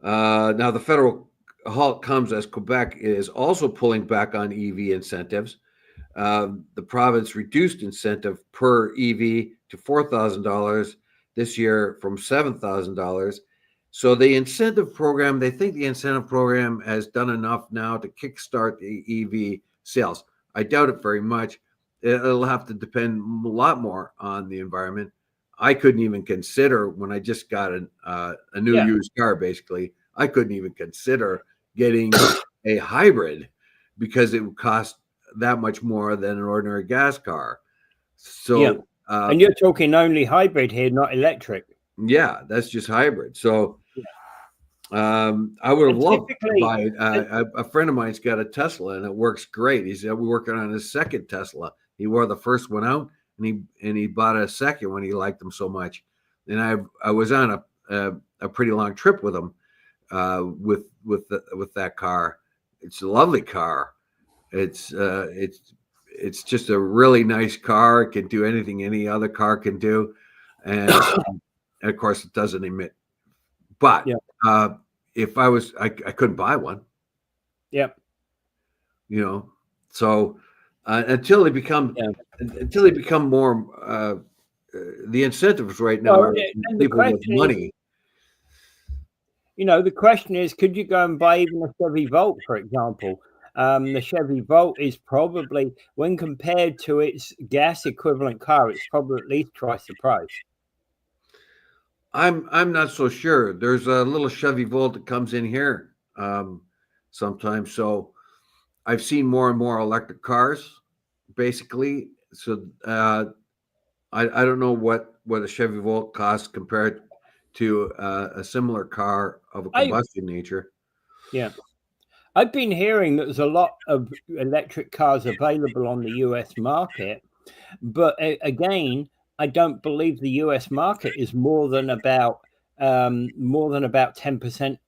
Speaker 2: Now, the federal halt comes as Quebec is also pulling back on EV incentives. The province reduced incentive per EV to $4,000 this year from $7,000. So the incentive program, they think the incentive program has done enough now to kickstart the EV sales. I doubt it very much. It'll have to depend a lot more on the environment. I couldn't even consider, when I just got a new used car, basically, I couldn't even consider getting a hybrid because it would cost that much more than an ordinary gas car. So,
Speaker 1: and you're talking only hybrid here, not electric.
Speaker 2: Yeah, that's just hybrid. So, I would have loved to buy a friend of mine's got a Tesla and it works great. He's working on his second Tesla. He wore the first one out and he bought a second one. He liked them so much. And I was on a pretty long trip with him with that car. It's a lovely car. It's just a really nice car. It can do anything any other car can do, and of course it doesn't emit. But if I couldn't buy one.
Speaker 1: Yep.
Speaker 2: So until they become more, the incentives right now are people with money.
Speaker 1: The question is, could you go and buy even a Chevy Volt, for example? The Chevy Volt is probably, when compared to its gas equivalent car, it's probably at least twice the price.
Speaker 2: I'm not so sure. There's a little Chevy Volt that comes in here sometimes. So I've seen more and more electric cars, basically. So I don't know what a Chevy Volt costs compared to a similar car of a
Speaker 1: I
Speaker 2: combustion nature.
Speaker 1: Yeah, I've been hearing that there's a lot of electric cars available on the US market, but again, I don't believe the US market is more than about 10%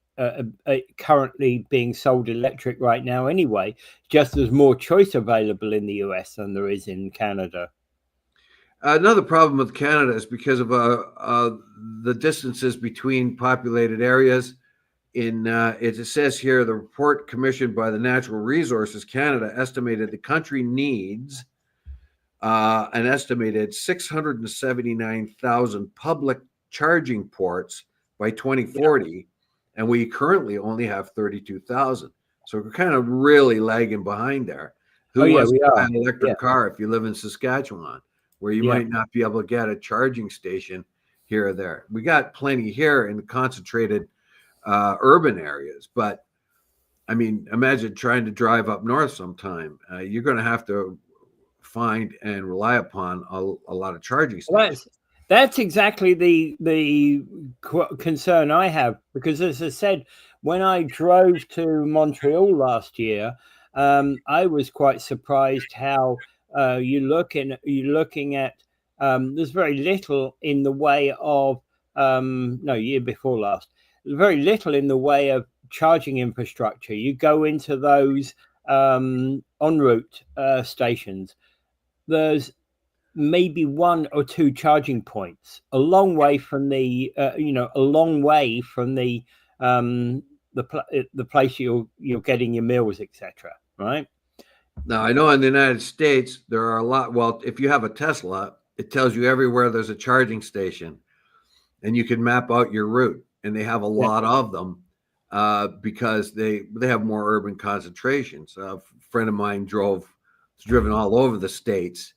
Speaker 1: currently being sold electric right now anyway. Just there's more choice available in the US than there is in Canada.
Speaker 2: Another problem with Canada is because of the distances between populated areas. It says here, the report commissioned by the Natural Resources Canada estimated the country needs an estimated 679,000 public charging ports by 2040, and we currently only have 32,000. So we're kind of really lagging behind there. Who wants
Speaker 1: We
Speaker 2: to buy
Speaker 1: are.
Speaker 2: an electric car if you live in Saskatchewan, where you might not be able to get a charging station here or there? We got plenty here in the concentrated urban areas, but I mean, imagine trying to drive up north sometime. You're going to have to find and rely upon a lot of charging stations.
Speaker 1: That's exactly the concern I have, because as I said, when I drove to Montreal last year, I was quite surprised how you're looking at there's very little in the way of no, year before last, there's very little in the way of charging infrastructure. You go into those en route stations, there's maybe one or two charging points, a long way from the the place you're getting your meals, etc. Right
Speaker 2: now, I know in the United States there are a lot. Well, if you have a Tesla, it tells you everywhere there's a charging station, and you can map out your route. And they have a lot of them because they have more urban concentrations. A friend of mine driven all over the states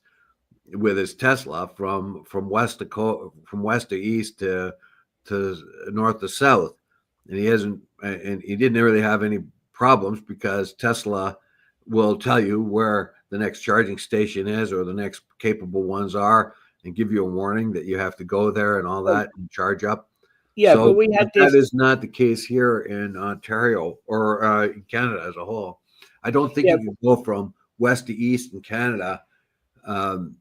Speaker 2: with his Tesla from west to east to north to south, and he didn't really have any problems because Tesla will tell you where the next charging station is or the next capable ones are, and give you a warning that you have to go there and all that and charge up.
Speaker 1: Yeah, so, but
Speaker 2: that is not the case here in Ontario or in Canada as a whole. I don't think you can go from west to east in Canada and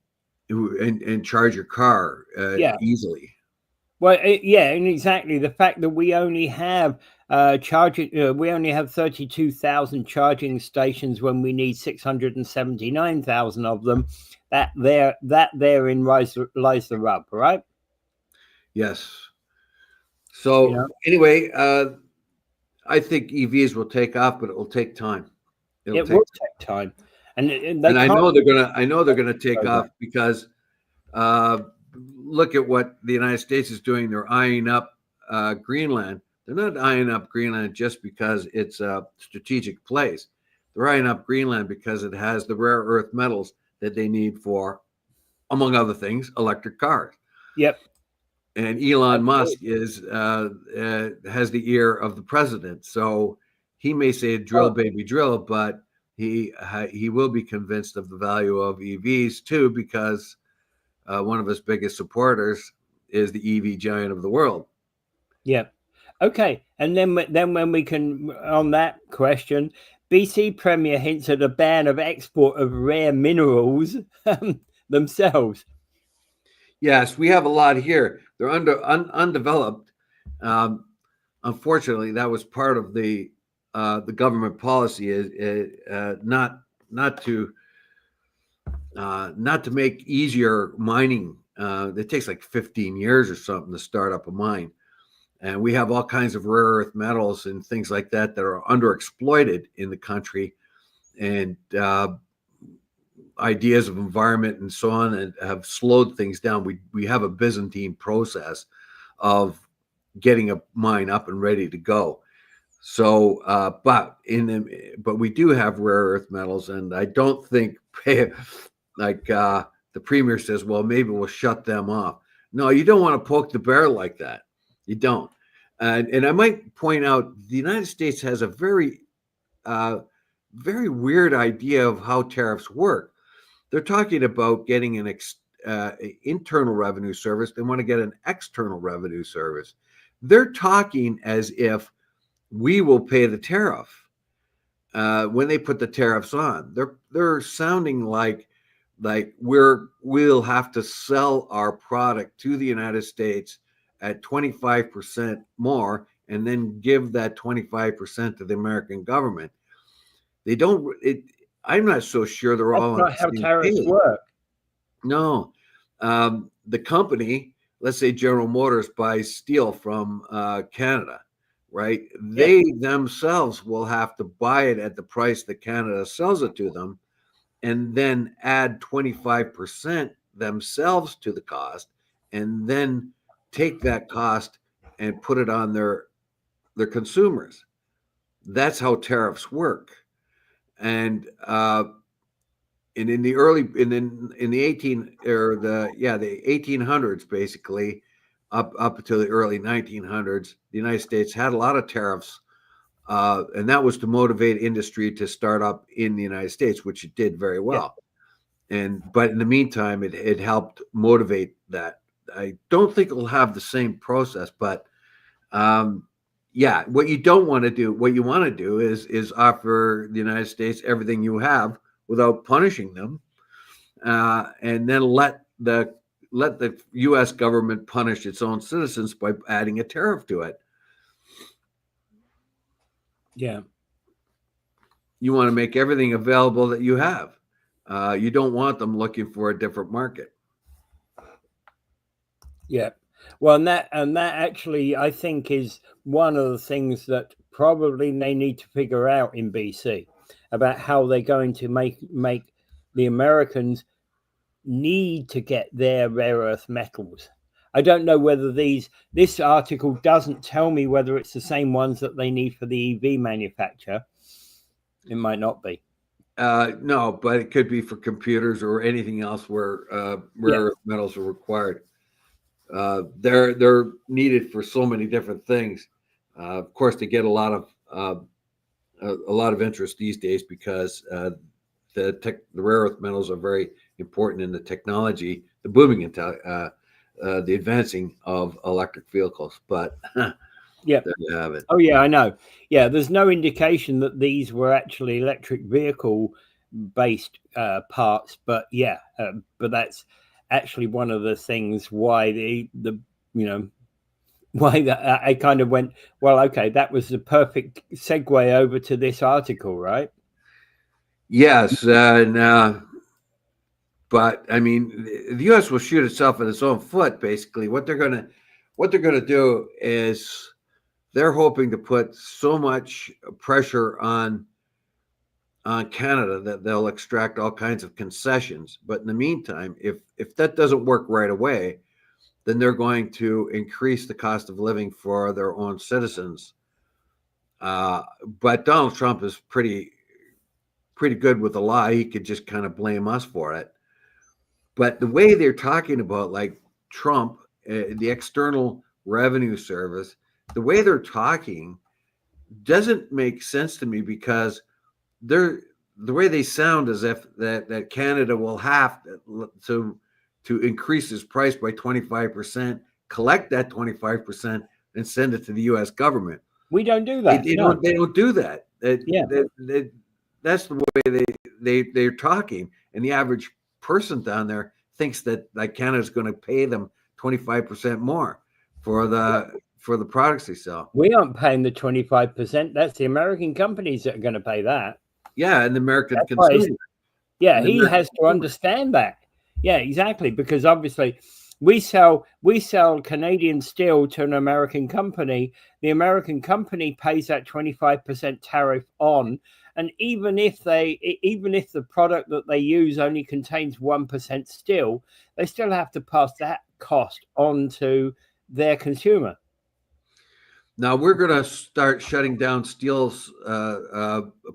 Speaker 2: charge your car easily.
Speaker 1: Well, and exactly the fact that we only have we only have 32,000 charging stations when we need 679,000 of them. Therein lies the rub, right?
Speaker 2: Yes. So anyway, I think EVs will take off, but it will take time.
Speaker 1: It will take time, and
Speaker 2: I know they're gonna take off because look at what the United States is doing. They're eyeing up Greenland. They're not eyeing up Greenland just because it's a strategic place. They're eyeing up Greenland because it has the rare earth metals that they need for, among other things, electric cars.
Speaker 1: Yep.
Speaker 2: And Elon Musk has the ear of the president, so he may say drill, baby, drill, but he will be convinced of the value of EVs too, because one of his biggest supporters is the EV giant of the world.
Speaker 1: Yeah. Okay. And then when we can, on that question, BC Premier hints at a ban of export of rare minerals themselves.
Speaker 2: Yes, we have a lot here. They're undeveloped. Unfortunately, that was part of the government policy is not to make easier mining. It takes like 15 years or something to start up a mine. And we have all kinds of rare earth metals and things like that are underexploited in the country. And ideas of environment and so on and have slowed things down. We have a Byzantine process of getting a mine up and ready to go. So, but we do have rare earth metals, and I don't think like the premier says, well, maybe we'll shut them off. No, you don't want to poke the bear like that. You don't. And I might point out the United States has a very weird idea of how tariffs work. They're talking about getting an internal revenue service. They want to get an external revenue service. They're talking as if we will pay the tariff when they put the tariffs on. They're sounding like we'll have to sell our product to the United States at 25% more and then give that 25% to the American government. They don't. I'm not so sure they're all on
Speaker 1: That's not how tariffs work.
Speaker 2: No, the company, let's say General Motors, buys steel from Canada, right? They themselves will have to buy it at the price that Canada sells it to them, and then add 25% themselves to the cost, and then take that cost and put it on their consumers. That's how tariffs work. And in the 1800s, basically up until the early 1900s, the United States had a lot of tariffs, and that was to motivate industry to start up in the United States, which it did very well. But in the meantime, it helped motivate that. I don't think it'll have the same process, but what you don't want to do, what you want to do is offer the United States everything you have without punishing them, and then let the U.S. government punish its own citizens by adding a tariff to it.
Speaker 1: Yeah,
Speaker 2: you want to make everything available that you have. You don't want them looking for a different market.
Speaker 1: Yeah. Well, and that actually, I think, is one of the things that probably they need to figure out in BC about how they're going to make the Americans need to get their rare earth metals. I don't know whether this article doesn't tell me whether it's the same ones that they need for the EV manufacture. It might not be.
Speaker 2: No, but it could be for computers or anything else where rare earth metals are required. They're needed for so many different things. Of course, they get a lot of interest these days because the rare earth metals are very important in the technology, the booming, the advancing of electric vehicles. But there you have it.
Speaker 1: Oh yeah, I know. Yeah, there's no indication that these were actually electric vehicle based parts, but but that's actually one of the things why why that I kind of went, well, okay, that was the perfect segue over to this article, right?
Speaker 2: Yes, but I mean, the U.S. will shoot itself in its own foot. Basically, what they're gonna do is they're hoping to put so much pressure on Canada that they'll extract all kinds of concessions. But in the meantime, if that doesn't work right away, then they're going to increase the cost of living for their own citizens. But Donald Trump is pretty good with the law. He could just kind of blame us for it. But the way they're talking about, like Trump, the External Revenue Service, the way they're talking doesn't make sense to me, because the way they sound as if that Canada will have to increase its price by 25%, collect that 25%, and send it to the U.S. government.
Speaker 1: We don't do that.
Speaker 2: They don't do that. That's the way they're talking, and the average person down there thinks that like Canada's going to pay them 25% more for the products they sell.
Speaker 1: We aren't paying the 25%. That's the American companies that are going to pay that.
Speaker 2: Yeah, and the American consumer.
Speaker 1: Yeah, he has to understand that. Yeah, exactly, because obviously we sell Canadian steel to an American company. The American company pays that 25% tariff on, and even if the product that they use only contains 1% steel, they still have to pass that cost on to their consumer.
Speaker 2: Now we're going to start shutting down steels,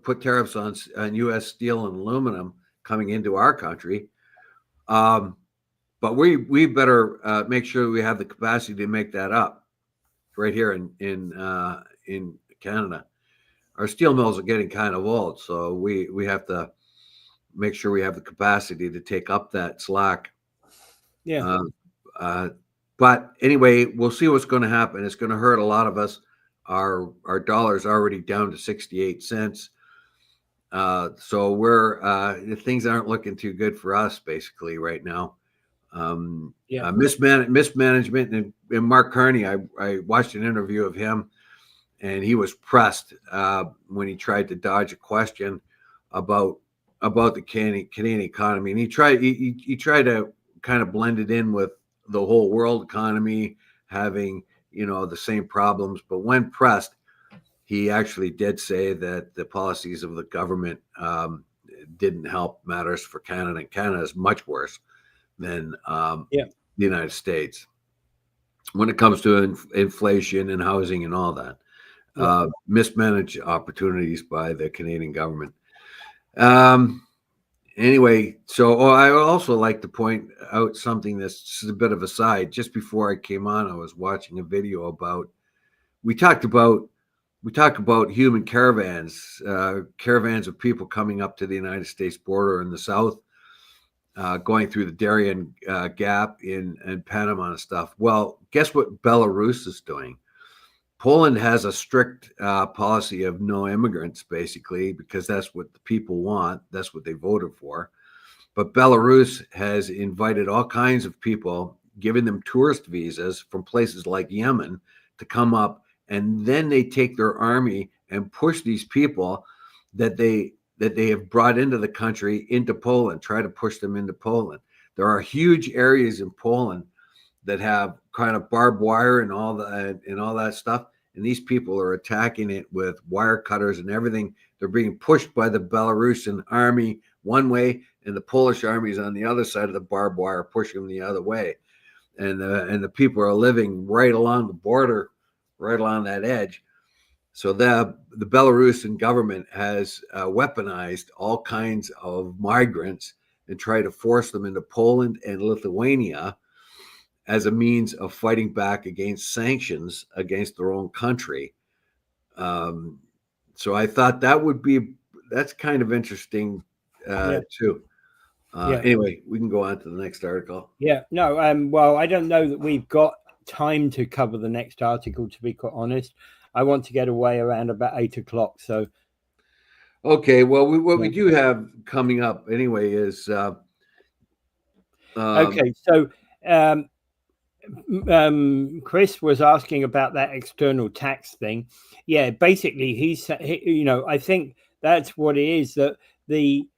Speaker 2: put tariffs on U.S. steel and aluminum coming into our country. But we better make sure we have the capacity to make that up. right here in Canada. Our steel mills are getting kind of old, so we have to make sure we have the capacity to take up that slack.
Speaker 1: Yeah.
Speaker 2: But anyway, we'll see what's going to happen. It's going to hurt a lot of us. Our dollar's already down to 68 cents. So things aren't looking too good for us basically right now. Mismanagement and Mark Carney. I watched an interview of him, and he was pressed when he tried to dodge a question about the Canadian economy, and he tried to kind of blend it in with the whole world economy having the same problems. But when pressed, he actually did say that the policies of the government didn't help matters for Canada, and Canada is much worse than the United States when it comes to inflation and housing and all that. Mismanaged opportunities by the Canadian government. Anyway, so I would also like to point out something that's just a bit of a side. Just before I came on, I was watching a video about, we talked about human caravans, caravans of people coming up to the United States border in the south, going through the Darien Gap in Panama and stuff. Well, guess what Belarus is doing? Poland has a strict policy of no immigrants, basically, because that's what the people want. That's what they voted for. But Belarus has invited all kinds of people, giving them tourist visas from places like Yemen to come up, and then they take their army and push these people that they have brought into the country into Poland, try to push them into Poland. There are huge areas in Poland that have kind of barbed wire and all that stuff. And these people are attacking it with wire cutters and everything. They're being pushed by the Belarusian army one way, and the Polish army is on the other side of the barbed wire, pushing them the other way. And the people are living right along the border, right along that edge. So the Belarusian government has weaponized all kinds of migrants and try to force them into Poland and Lithuania as a means of fighting back against sanctions against their own country. So I thought that's kind of interesting too. Anyway, we can go on to the next article.
Speaker 1: Well, I don't know that we've got time to cover the next article, to be quite honest. I want to get away around about 8 o'clock. So,
Speaker 2: okay. Well, we do have coming up anyway is
Speaker 1: okay. So, Chris was asking about that external tax thing. Yeah, basically, I think that's what it is, that the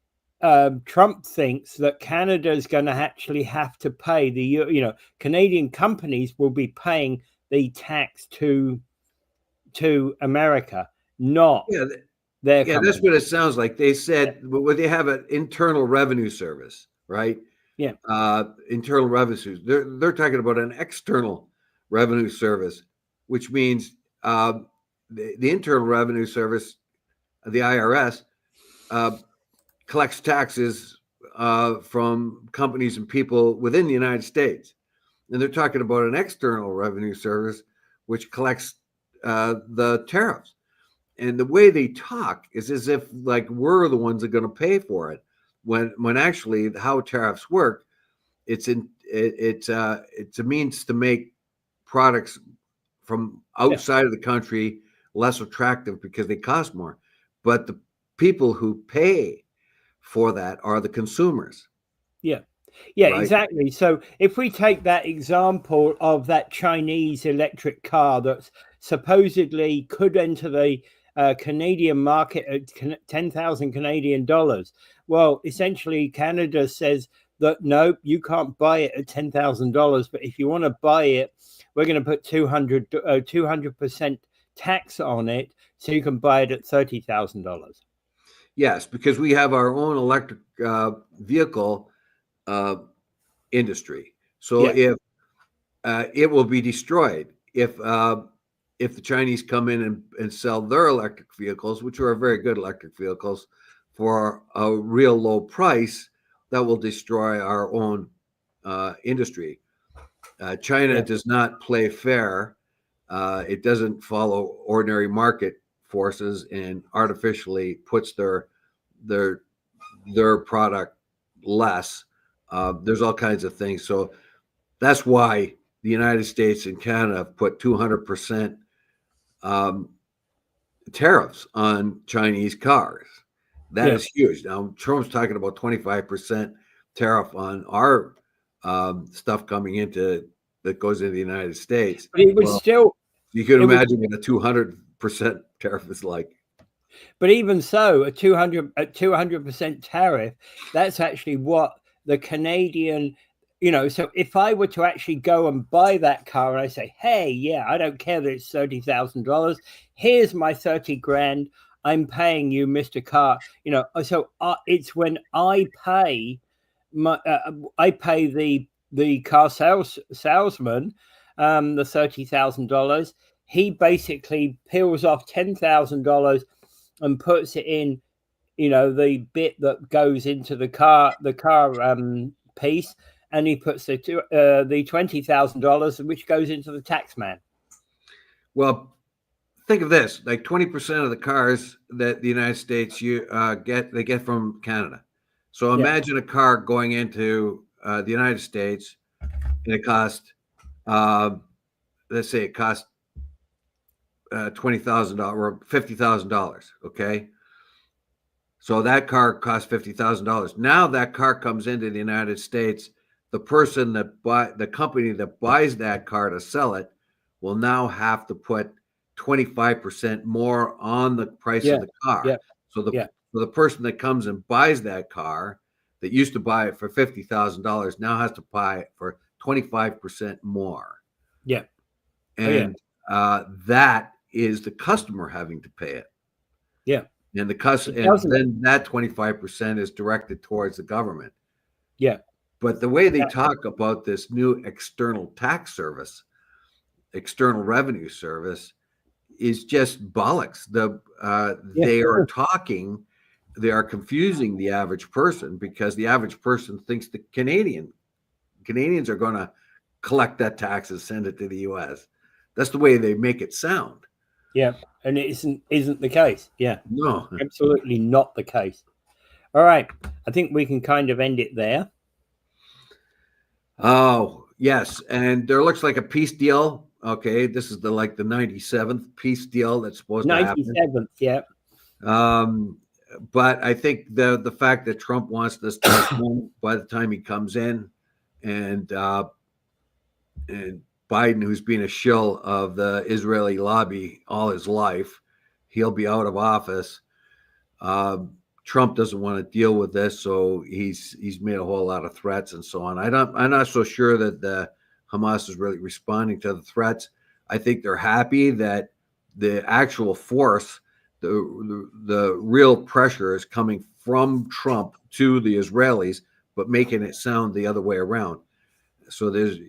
Speaker 1: Trump thinks that Canada is going to actually have to pay Canadian companies will be paying the tax to America, not their company.
Speaker 2: That's what it sounds like. They said they have an internal revenue service, right? Internal revenues. They're talking about an external revenue service, which means the internal revenue service, the IRS, collects taxes from companies and people within the United States. And they're talking about an external revenue service, which collects the tariffs. And the way they talk is as if like we're the ones that are going to pay for it, when actually how tariffs work, it's a means to make products from outside of the country less attractive because they cost more. But the people who pay for that are the consumers.
Speaker 1: Right? Exactly. So if we take that example of that Chinese electric car that supposedly could enter the Canadian market at 10,000 Canadian dollars, well, essentially Canada says that no, you can't buy it at $10,000, but if you want to buy it, we're going to put 200% tax on it, so you can buy it at $30,000.
Speaker 2: Yes, because we have our own electric vehicle industry. So if it will be destroyed if the Chinese come in and sell their electric vehicles, which are very good electric vehicles, for a real low price, that will destroy our own industry. China does not play fair. It doesn't follow ordinary market forces and artificially puts their product less. There's all kinds of things. So that's why the United States and Canada have put 200% tariffs on Chinese cars. That is huge. Now, Trump's talking about 25% tariff on our stuff coming into that goes into the United States.
Speaker 1: But it was still.
Speaker 2: You can imagine what a 200% tariff is like.
Speaker 1: But even so, a 200% tariff, that's actually what the Canadian, so if I were to actually go and buy that car and I say, hey, yeah, I don't care that it's $30,000. Here's my 30 grand. I'm paying you, Mr. Car. So it's when I pay the car salesman, the $30,000. He basically peels off $10,000 and puts it in, the bit that goes into the car piece, and he puts the $20,000, which goes into the tax man.
Speaker 2: Well, think of this: like 20% of the cars that the United States they get from Canada. So imagine a car going into the United States, and it cost, let's say, it cost $20,000 or $50,000. Okay, so that car cost $50,000. Now that car comes into the United States. The person the company that buys that car to sell it will now have to put 25% more on the price of the car. So the person that comes and buys that car that used to buy it for $50,000 now has to buy it for 25% more.
Speaker 1: Yeah.
Speaker 2: And that is the customer having to pay it.
Speaker 1: Yeah.
Speaker 2: And then that 25% is directed towards the government.
Speaker 1: Yeah.
Speaker 2: But the way they talk about this new external tax service, external revenue service, is just bollocks. They are confusing the average person, because the average person thinks the Canadians are going to collect that tax and send it to the U.S. That's the way they make it sound.
Speaker 1: Yeah, and it isn't the case. Yeah,
Speaker 2: no,
Speaker 1: absolutely not the case. All right, I think we can kind of end it there.
Speaker 2: Oh yes, and there looks like a peace deal. Okay, this is the 97th peace deal that's supposed to happen.
Speaker 1: 97th, yeah.
Speaker 2: But I think the fact that Trump wants this done by the time he comes in, and Biden, who's been a shill of the Israeli lobby all his life, he'll be out of office. Trump doesn't want to deal with this, so he's made a whole lot of threats and so on. I'm not so sure that the Hamas is really responding to the threats. I think they're happy that the actual force, the real pressure, is coming from Trump to the Israelis, but making it sound the other way around. So there's,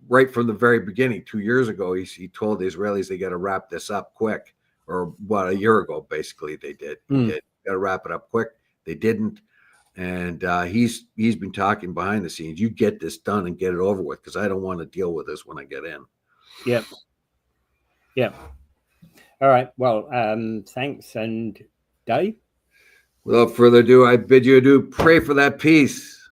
Speaker 2: right from the very beginning, 2 years ago, he told the Israelis they got to wrap this up quick, or what, a year ago, basically they did. Got to wrap it up quick. They didn't, and he's been talking behind the scenes. You get this done and get it over with, because I don't want to deal with this when I get in.
Speaker 1: Yep. Yep. All right. Well, thanks, and Dave.
Speaker 2: Without further ado, I bid you adieu. Pray for that peace.